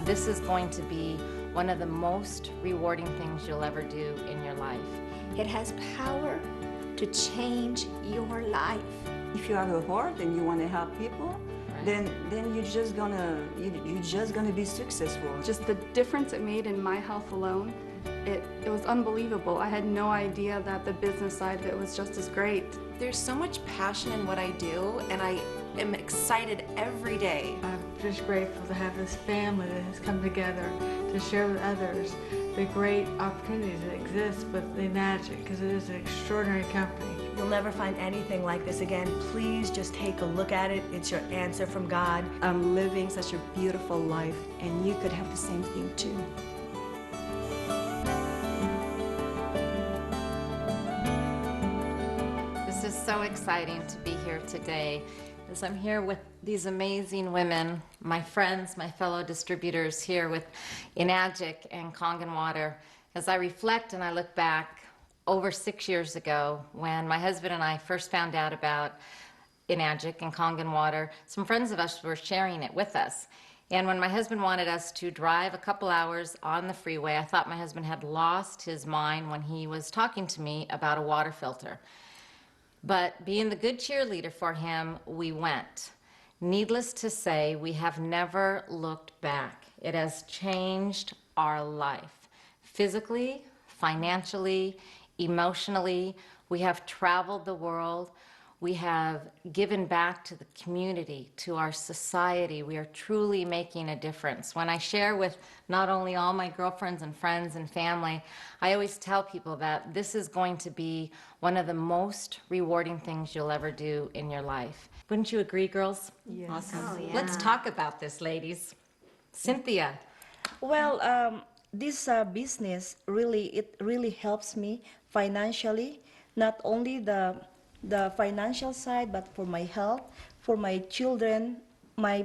This is going to be one of the most rewarding things you'll ever do in your life. It has power to change your life. If you have a heart and you want to help people, then you're just gonna be successful. Just the difference it made in my health alone, it was unbelievable. I had no idea that the business side of it was just as great. There's so much passion in what I do, and I am excited every day. I'm just grateful to have this family that has come together to share with others the great opportunities that exist with Enagic, because it is an extraordinary company. You'll never find anything like this again. Please just take a look at it. It's your answer from God. I'm living such a beautiful life, and you could have the same thing too. This is so exciting to be here today, as I'm here with these amazing women, my friends, my fellow distributors here with Enagic and Kangen Water. As I reflect and I look back over 6 years ago, when my husband and I first found out about Enagic and Kangen Water, some friends of us were sharing it with us. And when my husband wanted us to drive a couple hours on the freeway, I thought my husband had lost his mind when he was talking to me about a water filter. But being the good cheerleader for him, we went. Needless to say, we have never looked back. It has changed our life. Physically, financially, emotionally, we have traveled the world. We have given back to the community, to our society. We are truly making a difference. When I share with not only all my girlfriends and friends and family, I always tell people that this is going to be one of the most rewarding things you'll ever do in your life. Wouldn't you agree, girls? Yes. Awesome. Oh, yeah. Let's talk about this, ladies. Cynthia. Well, this business really helps me financially, not only the financial side, but for my health, for my children, my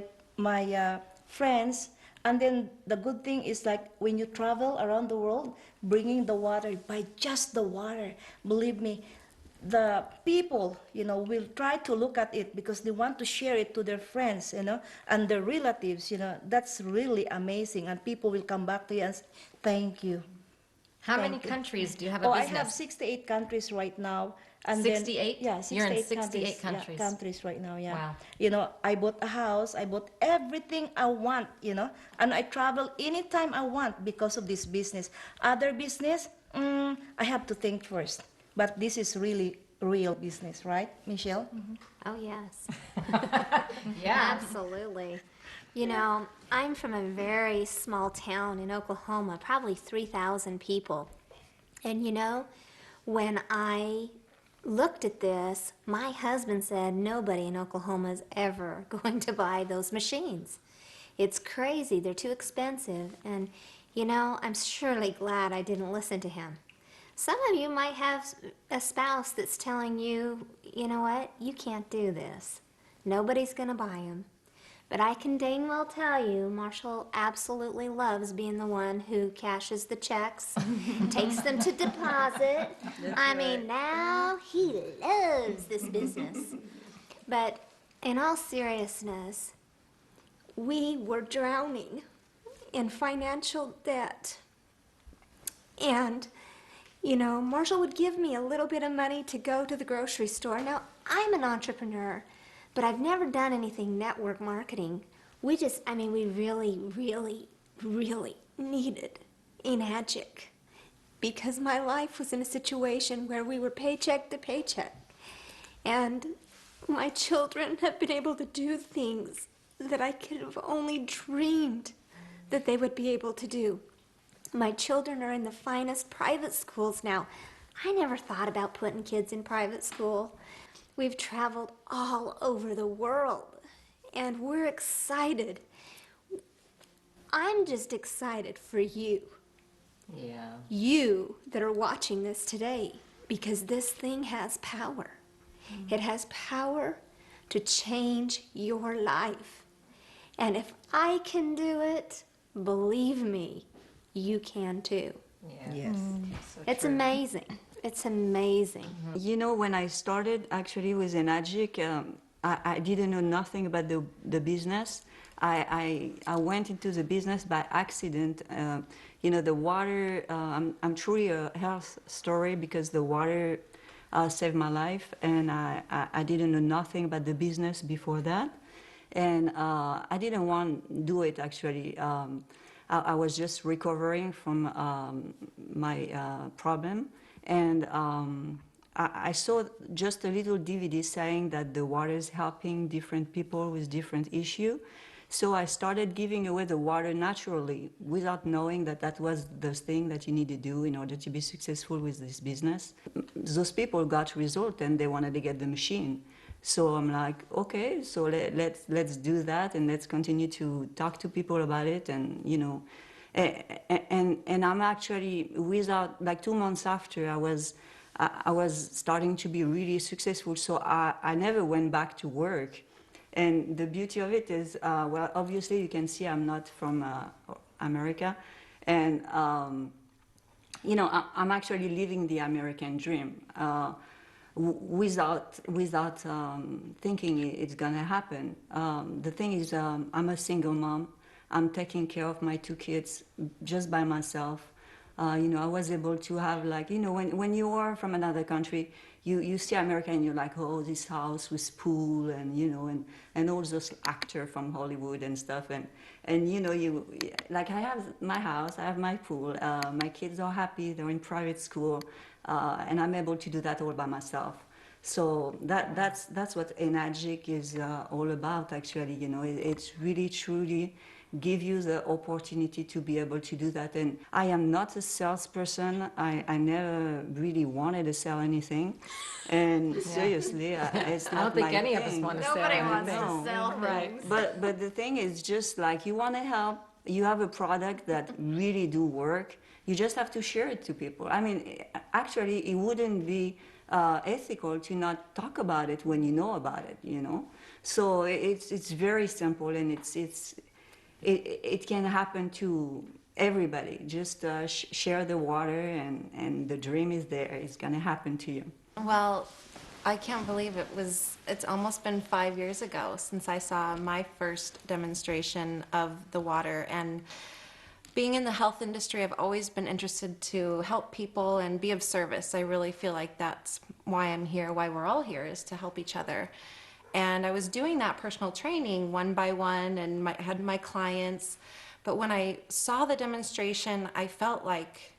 friends. And then the good thing is, like, when you travel around the world, bringing the water, by just the water, believe me, the people, will try to look at it because they want to share it to their friends, and their relatives, That's really amazing. And people will come back to you and say, thank you. How many countries do you have a business? I have 68 countries right now. And 68? Then, yeah, 68 You're in 68 countries. Yeah, countries right now, yeah. Wow. I bought a house, I bought everything I want, and I travel anytime I want because of this business. Other business, I have to think first. But this is really real business, right, Michelle? Mm-hmm. Oh, yes. Yeah. Absolutely. I'm from a very small town in Oklahoma, probably 3,000 people. And when I looked at this, my husband said nobody in Oklahoma is ever going to buy those machines. It's crazy. They're too expensive. And, I'm surely glad I didn't listen to him. Some of you might have a spouse that's telling you, you know what, you can't do this. Nobody's going to buy them. But I can dang well tell you, Marshall absolutely loves being the one who cashes the checks, takes them to deposit. I mean, now he loves this business. But in all seriousness, we were drowning in financial debt. And Marshall would give me a little bit of money to go to the grocery store. Now, I'm an entrepreneur, but I've never done anything network marketing. We really, really, really needed Enagic because my life was in a situation where we were paycheck to paycheck. And my children have been able to do things that I could have only dreamed that they would be able to do. My children are in the finest private schools now. I never thought about putting kids in private school. We've traveled all over the world, and we're excited. I'm just excited for you. Yeah. You that are watching this today, because this thing has power. It has power to change your life. And if I can do it, believe me, you can too. Yeah. Yes. So It's true. amazing. It's amazing. When I started actually with Enagic, I didn't know nothing about the business. I went into the business by accident. You know, the water, I'm truly a health story because the water saved my life, and I didn't know nothing about the business before that. And I didn't want to do it actually. I was just recovering from my problem, and I saw just a little DVD saying that the water is helping different people with different issues. So I started giving away the water naturally without knowing that that was the thing that you need to do in order to be successful with this business. Those people got result and they wanted to get the machine. So I'm like, okay, so let's do that, and let's continue to talk to people about it, and you know, and I'm actually, without, like 2 months after, I was starting to be really successful. So I never went back to work. And the beauty of it is, well, obviously you can see I'm not from America, and you know, I'm actually living the American dream without thinking it's gonna happen. The thing is, I'm a single mom. I'm taking care of my 2 kids just by myself. You know, I was able to have, like, you know, when you are from another country, you see America and you're like, oh, this house with pool, and you know, and all those actors from Hollywood and stuff, and you know, you, like, I have my house, I have my pool, my kids are happy, they're in private school, and I'm able to do that all by myself. So that's what Enagic is all about, actually. You know, it's really truly give you the opportunity to be able to do that. And I am not a salesperson. I never really wanted to sell anything. And seriously, it's not I don't think my any of us thing. want to sell Nobody wants anything. to sell things. But the thing is, just like, you want to help, you have a product that really do work, you just have to share it to people. I mean, actually, it wouldn't be ethical to not talk about it when you know about it, you know? So it's very simple, and it can happen to everybody. Just share the water, and the dream is there. It's going to happen to you. Well, I can't believe it's almost been 5 years ago since I saw my first demonstration of the water. And being in the health industry, I've always been interested to help people and be of service. I really feel like that's why I'm here, why we're all here, is to help each other. And I was doing that personal training one by one, and had my clients. But when I saw the demonstration, I felt like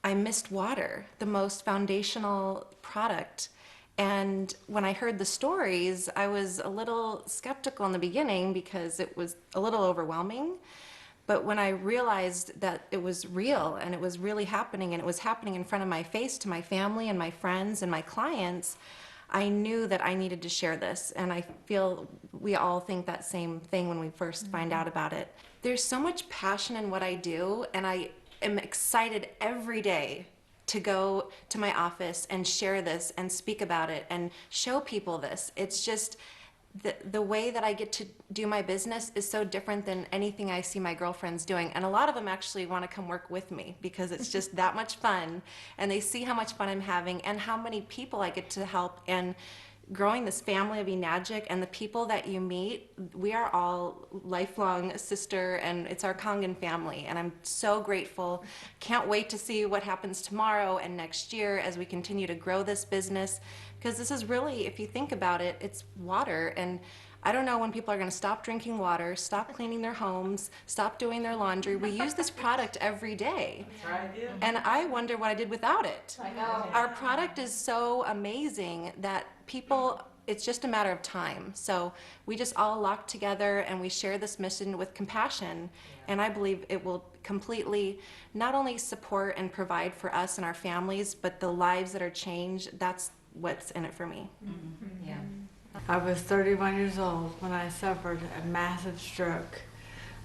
I missed water, the most foundational product. And when I heard the stories, I was a little skeptical in the beginning because it was a little overwhelming. But when I realized that it was real and it was really happening, and it was happening in front of my face to my family and my friends and my clients, I knew that I needed to share this, and I feel we all think that same thing when we first find out about it. There's so much passion in what I do, and I am excited every day to go to my office and share this and speak about it and show people this. It's just the way that I get to do my business is so different than anything I see my girlfriends doing. And a lot of them actually want to come work with me because it's just that much fun. And they see how much fun I'm having and how many people I get to help. And growing this family of Enagic, and the people that you meet, we are all lifelong sister, and it's our Kangen family. And I'm so grateful. Can't wait to see what happens tomorrow and next year as we continue to grow this business. Because this is really, if you think about it, it's water. And I don't know when people are going to stop drinking water, stop cleaning their homes, stop doing their laundry. We use this product every day. That's right, yeah. And I wonder what I did without it. I know. Our product is so amazing that people, it's just a matter of time. So we just all lock together and we share this mission with compassion. And I believe it will completely not only support and provide for us and our families, but the lives that are changed. That's what's in it for me. Mm-hmm. Yeah. I was 31 years old when I suffered a massive stroke.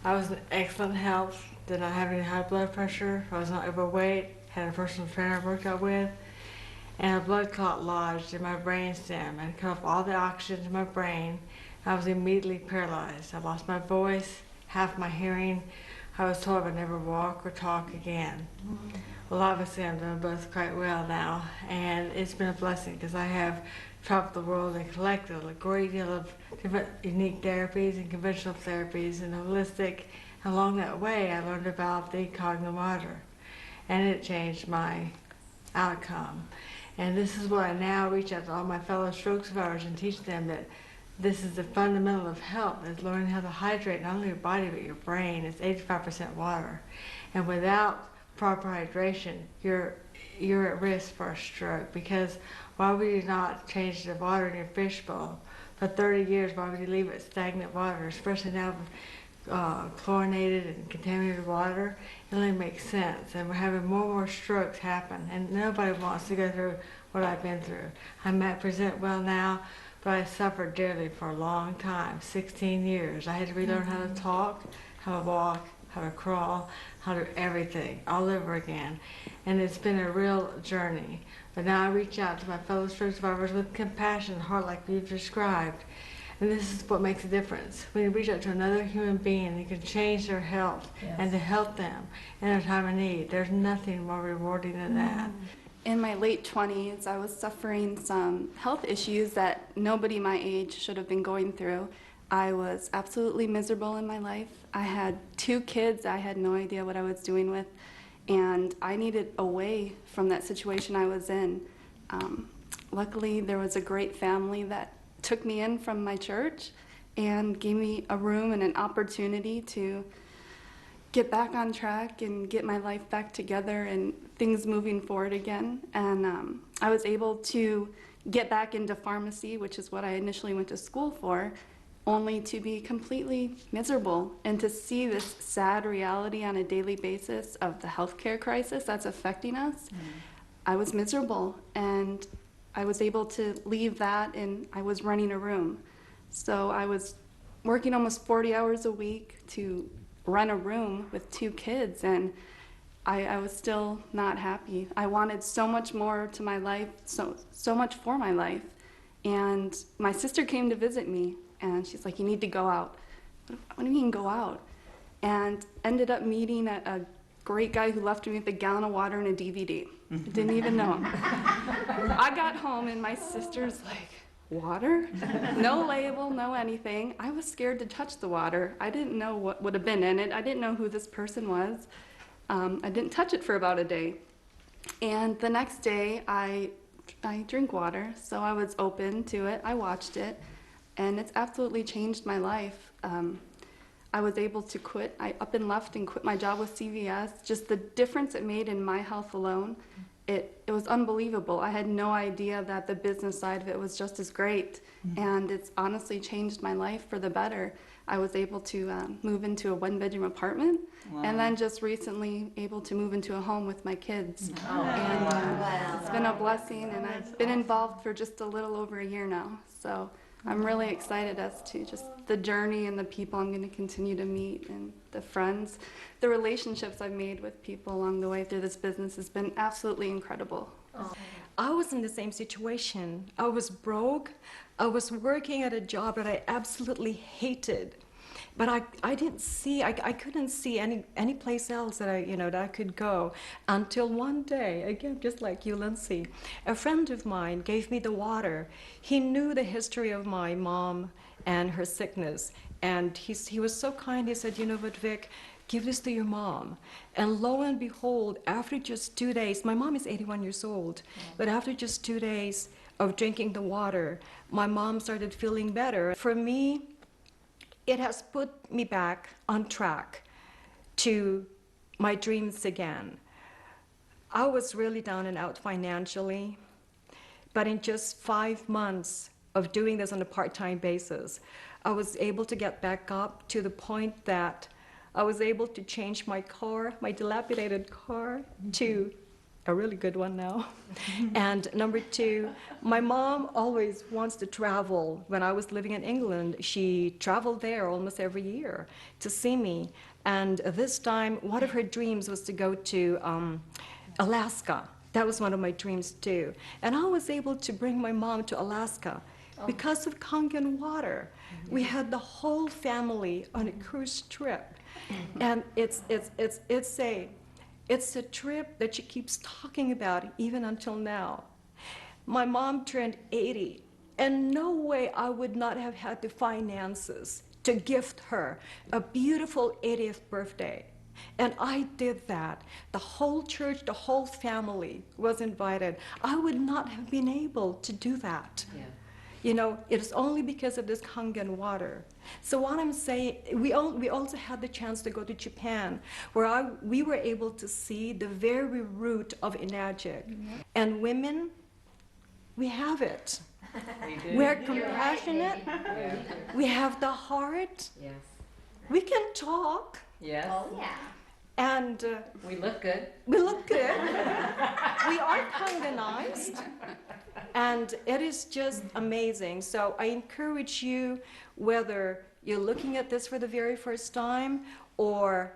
I was in excellent health, did not have any high blood pressure, I was not overweight, had a personal trainer I worked out with, and a blood clot lodged in my brainstem and cut off all the oxygen to my brain. I was immediately paralyzed. I lost my voice, half my hearing. I was told I'd never walk or talk again. Well, obviously I'm doing both quite well now, and it's been a blessing because I have traveled the world and collected a great deal of different unique therapies and conventional therapies and holistic. Along that way, I learned about the Kangen water, and it changed my outcome. And this is why I now reach out to all my fellow stroke survivors and teach them that this is the fundamental of health, is learning how to hydrate not only your body but your brain. It's 85% water. And without proper hydration, you're at risk for a stroke, because why would you not change the water in your fishbowl? For 30 years, why would you leave it stagnant water, especially now with chlorinated and contaminated water? It only makes sense. And we're having more and more strokes happen, and nobody wants to go through what I've been through. I might present well now, but I suffered dearly for a long time, 16 years. I had to relearn how to talk, how to walk, how to crawl, how to do everything all over again. And it's been a real journey. But now I reach out to my fellow stroke survivors with compassion and heart like you've described. And this is what makes a difference. When you reach out to another human being, you can change their health and to help them in their time of need. There's nothing more rewarding than that. In my late 20s, I was suffering some health issues that nobody my age should have been going through. I was absolutely miserable in my life. I had 2 kids I had no idea what I was doing with, and I needed a way from that situation I was in. Luckily, there was a great family that took me in from my church and gave me a room and an opportunity to get back on track and get my life back together and things moving forward again. And I was able to get back into pharmacy, which is what I initially went to school for, only to be completely miserable and to see this sad reality on a daily basis of the healthcare crisis that's affecting us. I was miserable, and I was able to leave that, and I was running a room. So I was working almost 40 hours a week to run a room with 2 kids, and I was still not happy. I wanted so much more to my life, so much for my life. And my sister came to visit me, and she's like, "You need to go out." What do you mean go out? And ended up meeting a great guy who left me with a gallon of water and a DVD. Didn't even know him. I got home and my sister's like, "Water?" No label, no anything. I was scared to touch the water. I didn't know what would have been in it. I didn't know who this person was. I didn't touch it for about a day. And the next day, I drink water, so I was open to it. I watched it, and it's absolutely changed my life. I was able to quit. I up and left and quit my job with CVS. Just the difference it made in my health alone, it was unbelievable. I had no idea that the business side of it was just as great, and it's honestly changed my life for the better. I was able to move into a 1-bedroom apartment, and then just recently able to move into a home with my kids. And it's been a blessing, and I've been involved for just a little over a year now. So I'm really excited as to just the journey and the people I'm going to continue to meet, and the friends. The relationships I've made with people along the way through this business has been absolutely incredible. I was in the same situation. I was broke. I was working at a job that I absolutely hated. But I didn't see, I couldn't see any place else that I could go until one day, again, just like you, Lindsay, a friend of mine gave me the water. He knew the history of my mom and her sickness, and he was so kind. He said, "You know what, Vic, give this to your mom." And lo and behold, after just 2 days, my mom is 81 years old, but after just 2 days of drinking the water, my mom started feeling better. For me, it has put me back on track to my dreams again. I was really down and out financially, but in just 5 months of doing this on a part-time basis, I was able to get back up to the point that I was able to change my car, my dilapidated car, to a really good one now. And number 2, my mom always wants to travel. When I was living in England, she traveled there almost every year to see me. And this time, one of her dreams was to go to Alaska. That was one of my dreams too. And I was able to bring my mom to Alaska because of Kangen water. We had the whole family on a cruise trip. And it's a trip that she keeps talking about even until now. My mom turned 80 And no way I would not have had the finances to gift her a beautiful 80th birthday. And I did that. The whole church, the whole family was invited. I would not have been able to do that. Yeah. You know, it's only because of this Kangen water. So what I'm saying, we also had the chance to go to Japan, where we were able to see the very root of Enagic. And women, we have it. We're compassionate. We have the heart. Yes. We can talk. Yes. Yeah. And We look good. we look good. We are Kangenized. And it is just amazing. So I encourage you, whether you're looking at this for the very first time, or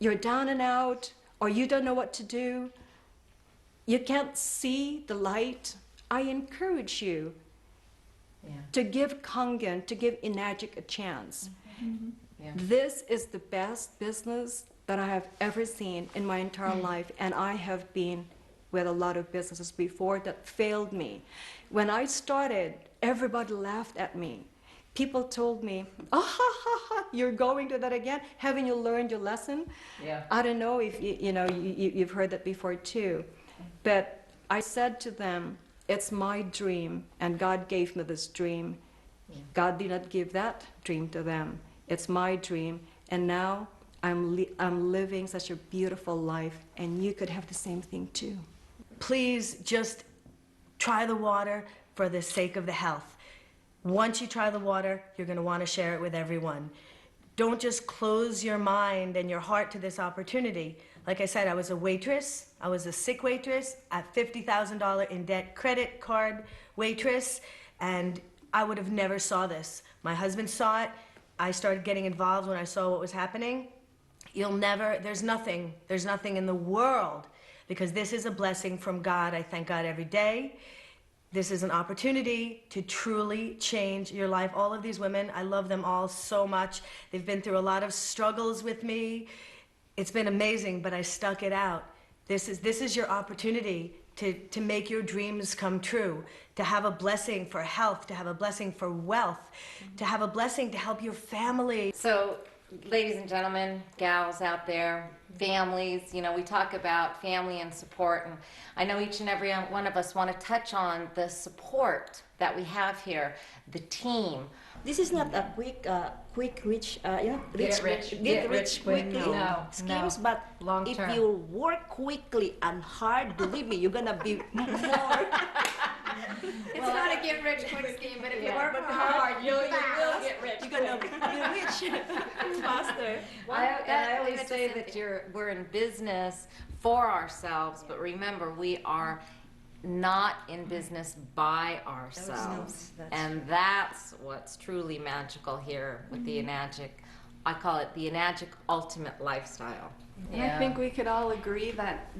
you're down and out, or you don't know what to do, you can't see the light, I encourage you to give Kangen, to give Enagic a chance. Yeah. This is the best business that I have ever seen in my entire life, and I have been with a lot of businesses before that failed me. When I started, everybody laughed at me. People told me, "Ah, ha, ha, ha, you're going to that again? Haven't you learned your lesson?" Yeah. I don't know if you've heard that before too, but I said to them, "It's my dream, and God gave me this dream. God did not give that dream to them. It's my dream, and now I'm living such a beautiful life, and you could have the same thing too." Please just try the water for the sake of the health. Once you try the water, you're going to want to share it with everyone. Don't just close your mind and your heart to this opportunity. Like I said, I was a waitress. I was a sick waitress, a $50,000 in debt credit card waitress, and I would have never saw this. My husband saw it. I started getting involved when I saw what was happening. There's nothing in the world, because this is a blessing from God. I thank God every day. This is an opportunity to truly change your life. All of these women, I love them all so much. They've been through a lot of struggles with me. It's been amazing, but I stuck it out. This is your opportunity to make your dreams come true, to have a blessing for health, to have a blessing for wealth, to have a blessing to help your family. So, ladies and gentlemen, gals out there, families, we talk about family and support, and I know each and every one of us want to touch on the support that we have here, the team. This is not a quick rich, Get rich quick. quickly No, schemes, no. but Long if term. you work quickly and hard, believe me, you're gonna be more. It's not a get rich quick scheme, but if you work hard, you will get rich. You're gonna be rich faster. I always say that we're in business for ourselves, but remember, we are not in business by ourselves. And that's what's truly magical here with the Enagic. I call it the Enagic Ultimate Lifestyle. And I think we could all agree that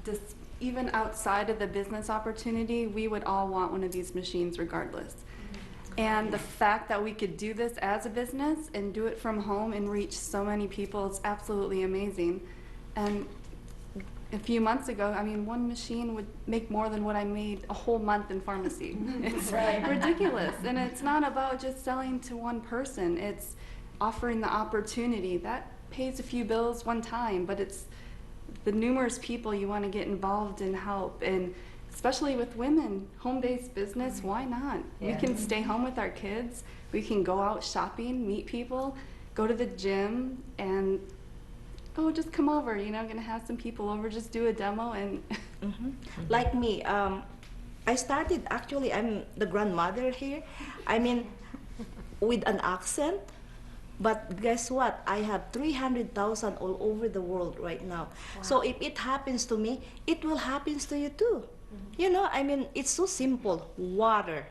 even outside of the business opportunity, we would all want one of these machines regardless. And the fact that we could do this as a business and do it from home and reach so many people is absolutely amazing. And a few months ago, one machine would make more than what I made a whole month in pharmacy. It's ridiculous. And it's not about just selling to one person. It's offering the opportunity. That pays a few bills one time, but it's the numerous people you want to get involved and help. And especially with women, home-based business, why not? We can stay home with our kids. We can go out shopping, meet people, go to the gym, and just come over, gonna have some people over, just do a demo and Like me, I started, actually, I'm the grandmother here. With an accent, but guess what? I have 300,000 all over the world right now. Wow. So if it happens to me, it will happen to you too. It's so simple. Water.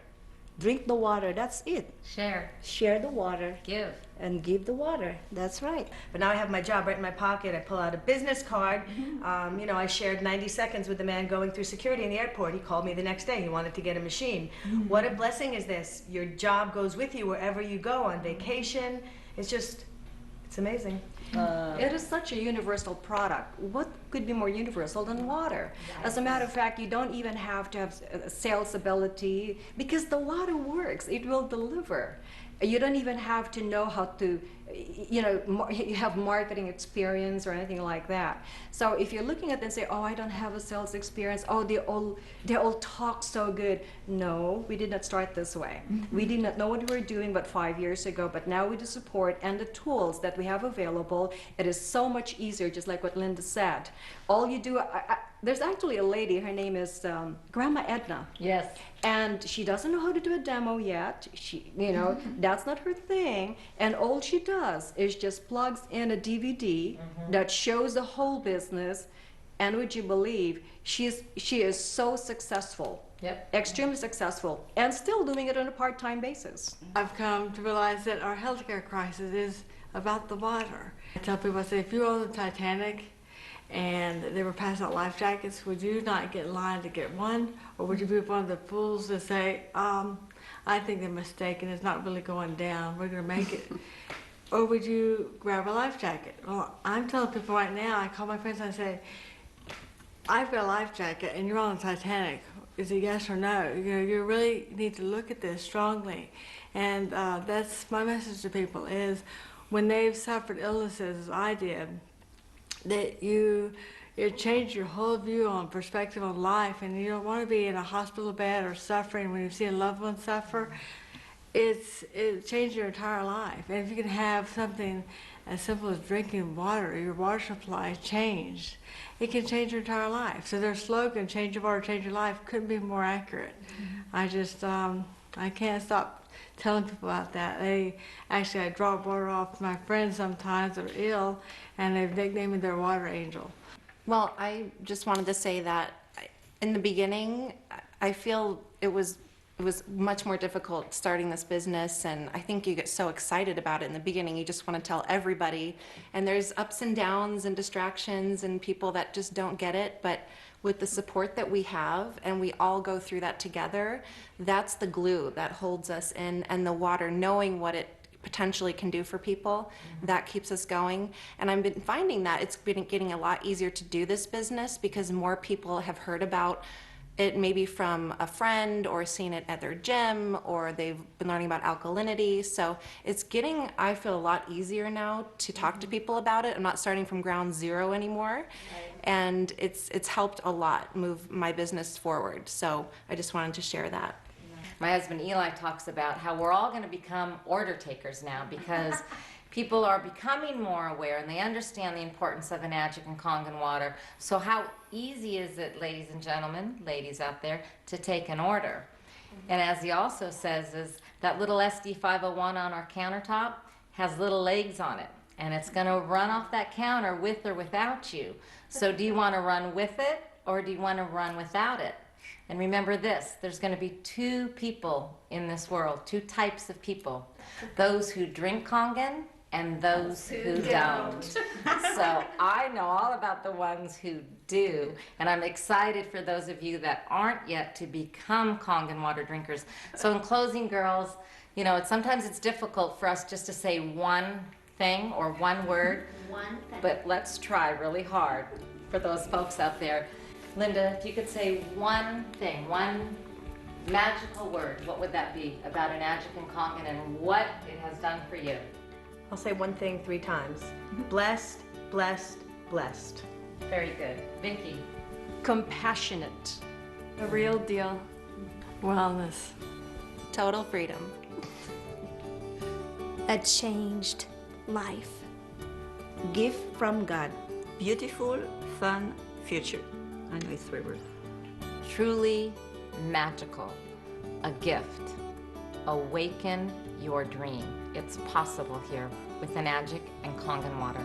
Drink the water, that's it. Share the water. Give. And give the water, that's right. But now I have my job right in my pocket. I pull out a business card. I shared 90 seconds with the man going through security in the airport. He called me the next day. He wanted to get a machine. What a blessing is this. Your job goes with you wherever you go, on vacation. It's It's amazing. It is such a universal product. What could be more universal than water? As a matter of fact, you don't even have to have sales ability because the water works. It will deliver. You don't even have to know how to, you have marketing experience or anything like that. So if you're looking at them and say, oh, I don't have a sales experience, oh, they all talk so good. No, we did not start this way. We did not know what we were doing but 5 years ago, but now with the support and the tools that we have available, it is so much easier, just like what Linda said. All you do, there's actually a lady, her name is Grandma Edna. Yes. And she doesn't know how to do a demo yet. She, that's not her thing. And all she does is just plugs in a DVD that shows the whole business. And would you believe, she is so successful. Yep. Extremely successful, and still doing it on a part-time basis. I've come to realize that our healthcare crisis is about the water. I tell people, I say, if you were on the Titanic and they were passing out life jackets, would you not get in line to get one? Or would you be one of the fools to say, I think they're mistaken, it's not really going down, we're gonna make it? Or would you grab a life jacket? Well, I'm telling people right now, I call my friends and I say, I've got a life jacket and you're on the Titanic. Is it yes or no? You really need to look at this strongly. And that's my message to people is when they've suffered illnesses as I did, that it changed your whole view on perspective on life, and you don't want to be in a hospital bed or suffering when you see a loved one suffer. It changed your entire life. And if you can have something as simple as drinking water, your water supply changed, it can change your entire life. So their slogan, change your water, change your life, couldn't be more accurate. I just, I can't stop telling people about that. I draw water off my friends sometimes that are ill, and they've nicknamed their water angel. Well, I just wanted to say that in the beginning, I feel it was much more difficult starting this business, and I think you get so excited about it in the beginning, you just want to tell everybody, and there's ups and downs and distractions and people that just don't get it, but with the support that we have, and we all go through that together, that's the glue that holds us in, and the water, knowing what it potentially can do for people, that keeps us going. And I've been finding that it's been getting a lot easier to do this business because more people have heard about it, maybe from a friend or seen it at their gym, or they've been learning about alkalinity. So it's getting, I feel, a lot easier now to talk to people about it. I'm not starting from ground zero anymore. And it's helped a lot move my business forward. So I just wanted to share that. My husband Eli talks about how we're all going to become order takers now because people are becoming more aware and they understand the importance of Enagic and Kangen water. So how easy is it, ladies and gentlemen, ladies out there, to take an order? And as he also says, is that little SD501 on our countertop has little legs on it, and it's going to run off that counter with or without you. So do you want to run with it, or do you want to run without it? And remember this, there's going to be two people in this world, two types of people. Those who drink Kangen and those who don't. So I know all about the ones who do, and I'm excited for those of you that aren't yet to become Kangen water drinkers. So in closing, girls, sometimes it's difficult for us just to say one thing or one word, but let's try really hard for those folks out there. Linda, if you could say one thing, one magical word, what would that be about Enagic and Kangen and what it has done for you? I'll say one thing 3 times. Blessed, blessed, blessed. Very good. Vicky? Compassionate. The real deal. Wellness. Total freedom. A changed life. Gift from God. Beautiful, fun future. I know it's 3 words. Truly magical. A gift. Awaken your dream. It's possible here with Enagic and Kangen water.